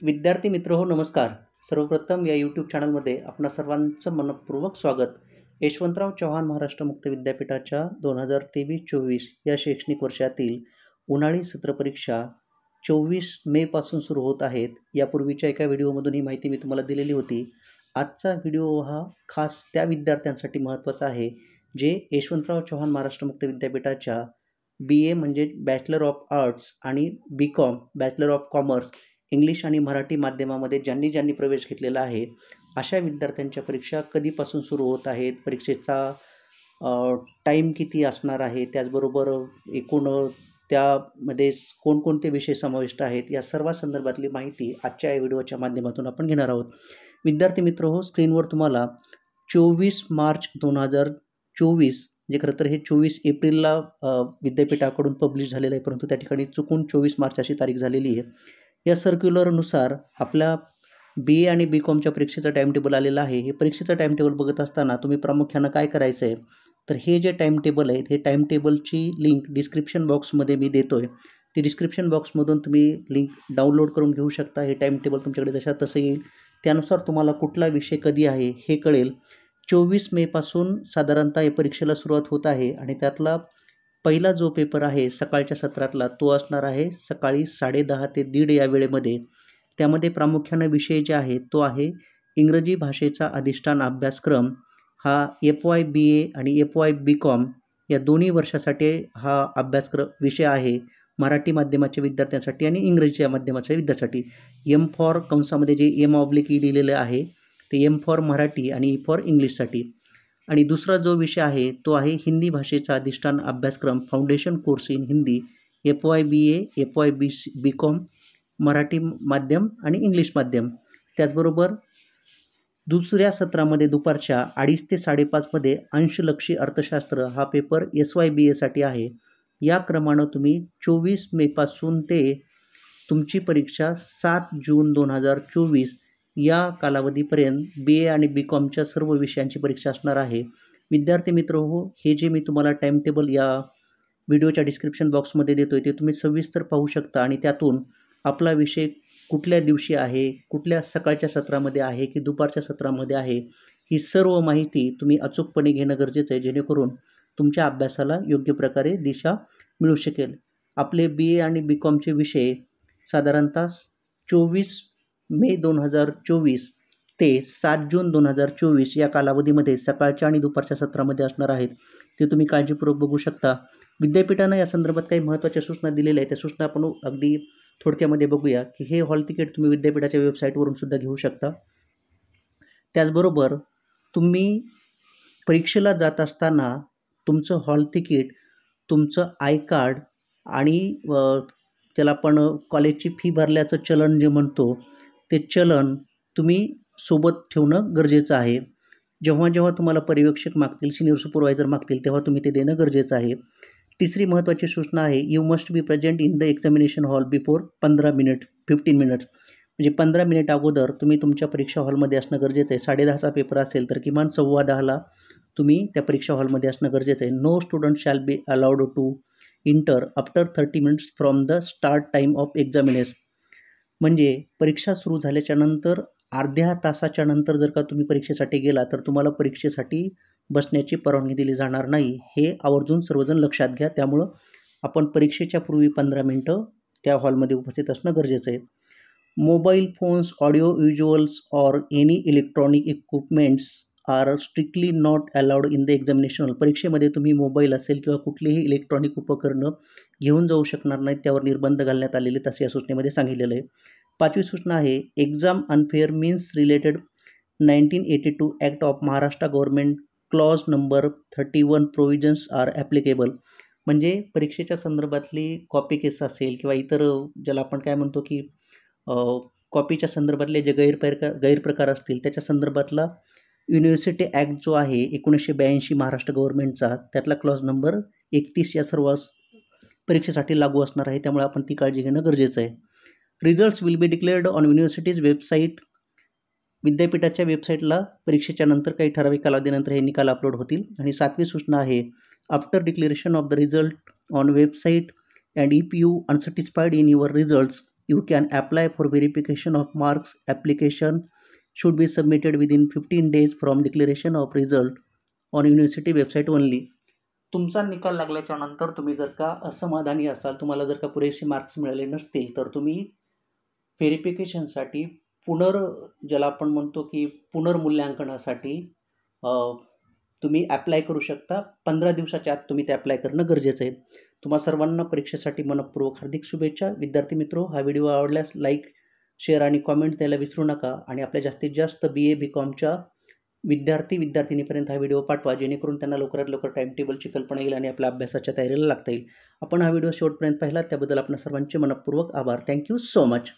विद्यार्थी मित्र हो नमस्कार. सर्वप्रथम या यूट्यूब चॅनलमध्ये आपणा सर्वांचं मनपूर्वक स्वागत. यशवंतराव चव्हाण महाराष्ट्र मुक्त विद्यापीठाच्या 2023-24 या शैक्षणिक वर्षातील उन्हाळी सत्र परीक्षा 24 मेपासून सुरू होत आहेत. यापूर्वीच्या एका व्हिडिओमधून ही माहिती मी तुम्हाला दिलेली होती. आजचा व्हिडिओ हा खास त्या विद्यार्थ्यांसाठी महत्त्वाचा आहे जे यशवंतराव चव्हाण महाराष्ट्र मुक्त विद्यापीठाच्या BA म्हणजे बॅचलर ऑफ आर्ट्स आणि BCom bachelor of commerce English आणि मराठी माध्यमामध्ये ज्यांनी प्रवेश घेतलेला आहे अशा विद्यार्थ्यांच्या परीक्षा कधीपासून सुरू होत आहेत, परीक्षेचा टाईम किती असणार आहे, त्याचबरोबर एकूण त्यामध्ये कोणकोणते विषय समाविष्ट आहेत, या सर्व संदर्भातली माहिती आजच्या या व्हिडिओच्या माध्यमातून आपण घेणार आहोत. विद्यार्थी मित्र हो, स्क्रीनवर तुम्हाला 24 मार्च 2024 जे खरं तर हे 24 एप्रिलला विद्यापीठाकडून पब्लिश झालेलं आहे, परंतु त्या ठिकाणी चुकून 24 मार्च अशी तारीख झालेली आहे. या सर्क्युलरनुसार आपल्या BA आणि BComच्या परीक्षेचं टाईमटेबल आलेलं आहे. हे परीक्षेचं टाईमटेबल बघत असताना तुम्ही प्रामुख्यानं काय करायचं आहे, तर हे जे टाईमटेबल आहे हे टाईमटेबलची लिंक डिस्क्रिप्शन बॉक्समध्ये मी देतो आहे. ती डिस्क्रिप्शन बॉक्समधून तुम्ही लिंक डाउनलोड करून घेऊ शकता. हे टाईमटेबल तुमच्याकडे जशा तसं येईल, त्यानुसार तुम्हाला कुठला विषय कधी आहे हे कळेल. 24 मेपासून साधारणतः या परीक्षेला सुरुवात होत आहे आणि त्यातला पहिला जो पेपर आहे सकाळच्या सत्रातला तो असणार आहे सकाळी 10:30 ते 1:30 या वेळेमध्ये. त्यामध्ये प्रामुख्याने विषय जे आहे तो आहे इंग्रजी भाषेचा अधिष्ठान अभ्यासक्रम. हा FY BA आणि FY BCom या दोन्ही वर्षासाठी हा अभ्यासक्रम विषय आहे, मराठी माध्यमाच्या विद्यार्थ्यांसाठी आणि इंग्रजी माध्यमाच्या विद्यार्थ्यांसाठी. M फॉर कंसामध्ये जे M/E लिहिलेलं आहे ते M फॉर मराठी आणि E फॉर इंग्लिशसाठी. आणि दुसरा जो विषय आहे तो आहे हिंदी भाषेचा अधिष्ठान अभ्यासक्रम foundation course in Hindi FY BA FY BCom Marathi माध्यम आणि इंग्लिश माध्यम. त्याचबरोबर दुसऱ्या सत्रामध्ये दुपारच्या 2:30 ते 5:30 अंशलक्षी अर्थशास्त्र हा पेपर SY BAसाठी आहे. या क्रमानं तुम्ही 24 मेपासून ते तुमची परीक्षा 7 जून 2024 या कालावधीपर्यंत BA आणि BComच्या सर्व विषयांची परीक्षा असणार आहे. विद्यार्थी मित्र हो, हे जे मी तुम्हाला टाईमटेबल या व्हिडिओच्या डिस्क्रिप्शन बॉक्समध्ये देतो आहे ते तुम्ही सविस्तर पाहू शकता आणि त्यातून आपला विषय कुठल्या दिवशी आहे, कुठल्या सकाळच्या सत्रामध्ये आहे की दुपारच्या सत्रामध्ये आहे, ही सर्व माहिती तुम्ही अचूकपणे घेणं गरजेचं आहे, जेणेकरून तुमच्या अभ्यासाला योग्य प्रकारे दिशा मिळू शकेल. आपले BA आणि BComचे विषय साधारणतः 24 मे 2024 ते 7 जून 2024 या कालावधीमध्ये सकाळच्या आणि दुपारच्या सत्रामध्ये असणार आहेत. ते तुम्ही काळजीपूर्वक बघू शकता. विद्यापीठानं या संदर्भात काही महत्त्वाच्या सूचना दिलेल्या आहेत. त्या सूचना आपण अगदी थोडक्यामध्ये बघूया की हे हॉल तिकीट तुम्ही विद्यापीठाच्या वेबसाईटवरून सुद्धा घेऊ शकता. त्याचबरोबर तुम्ही परीक्षेला जात असताना तुमचं हॉल तिकीट, तुमचं आय कार्ड आणि त्याला आपण कॉलेजची फी भरल्याचं चलन जे म्हणतो ते चलन तुम्ही सोबत ठेवणं गरजेचं आहे. जेव्हा तुम्हाला पर्यवेक्षक मागतील, सिनियर सुपरवायझर मागतील, तेव्हा तुम्ही ते देणं गरजेचं आहे. तिसरी महत्त्वाची सूचना आहे, you must be present in the examination hall before 15 minutes. म्हणजे 15 मिनिट अगोदर तुम्ही तुमच्या परीक्षा हॉलमध्ये असणं गरजेचं आहे. 10:30चा पेपर असेल तर किमान 10:15ला तुम्ही त्या परीक्षा हॉलमध्ये असणं गरजेचं आहे. No student shall be allowed to enter after 30 minutes from the start time of examination. म्हणजे परीक्षा सुरू झाल्याच्या नंतर अर्ध्या तासाच्या नंतर जर का तुम्ही परीक्षेसाठी गेला तर तुम्हाला परीक्षेसाठी बसण्याची परवानगी दिली जाणार नाही. हे आवर्जून सर्वजण लक्षात घ्या. त्यामुळं आपण परीक्षेच्या पूर्वी 15 मिनटं त्या हॉलमध्ये उपस्थित असणं गरजेचं आहे. Mobile phones, audio visuals or any electronic equipments are strictly not allowed in the examination hall. परीक्षेमध्ये तुम्ही मोबाईल असेल किंवा कुठलीही इलेक्ट्रॉनिक उपकरणं घेऊन जाऊ शकणार नाहीत. त्यावर निर्बंध घालण्यात आलेले तसे या सूचनेमध्ये सांगितलेलं आहे. 5वी सूचना आहे, exam unfair means related 1982 act of Maharashtra government clause number 31 provisions are applicable. म्हणजे परीक्षेच्या संदर्भातली कॉपी केस असेल किंवा इतर ज्याला आपण काय म्हणतो की कॉपीच्या संदर्भातले जे गैरप्रकार असतील त्याच्या संदर्भातला युनिव्हर्सिटी ॲक्ट जो आहे 1982 महाराष्ट्र गव्हर्नमेंटचा, त्यातला क्लॉज नंबर 31 या सर्व परीक्षेसाठी लागू असणार आहे. त्यामुळे आपण ती काळजी घेणं गरजेचं आहे. Results will be declared on universities website. विद्यापीठाच्या वेबसाईटला परीक्षेच्या नंतर काही ठराविक कालावधीनंतर हे निकाल अपलोड होतील. आणि 7वी सूचना आहे, after declaration of the result on website and if you unsatisfied in your results You can apply for verification of marks. Application should be submitted within 15 days from declaration of result on university website only. तुमचा निकाल लागल्याच्या नंतर तुम्ही जर का असमाधानी असाल, तुम्हाला जर का पुरेसे मार्क्स मिळाले नसतील, तर तुम्ही व्हेरिफिकेशनसाठी ज्याला आपण म्हणतो की पुनर्मूल्यांकनासाठी तुम्ही ॲप्लाय करू शकता. 15 दिवसाच्या आत तुम्ही ते ॲप्लाय करणं गरजेचं आहे. तुम्हा सर्वांना परीक्षेसाठी मनःपूर्वक हार्दिक शुभेच्छा. विद्यार्थी मित्रो, हा व्हिडिओ आवडल्यास लाईक, शेअर आणि कॉमेंट द्यायला विसरू नका आणि आपल्या जास्तीत जास्त BA BComच्या विद्यार्थिनीपर्यंत हा व्हिडिओ पाठवा, जेणेकरून त्यांना लवकरात लवकर टाईम टेबलची कल्पना येईल आणि आपल्या अभ्यासाच्या तयारीला लागता येईल. आपण हा व्हिडिओ शेवटपर्यंत पाहिला त्याबद्दल आपल्या सर्वांचे मनःपूर्वक आभार. Thank you so much.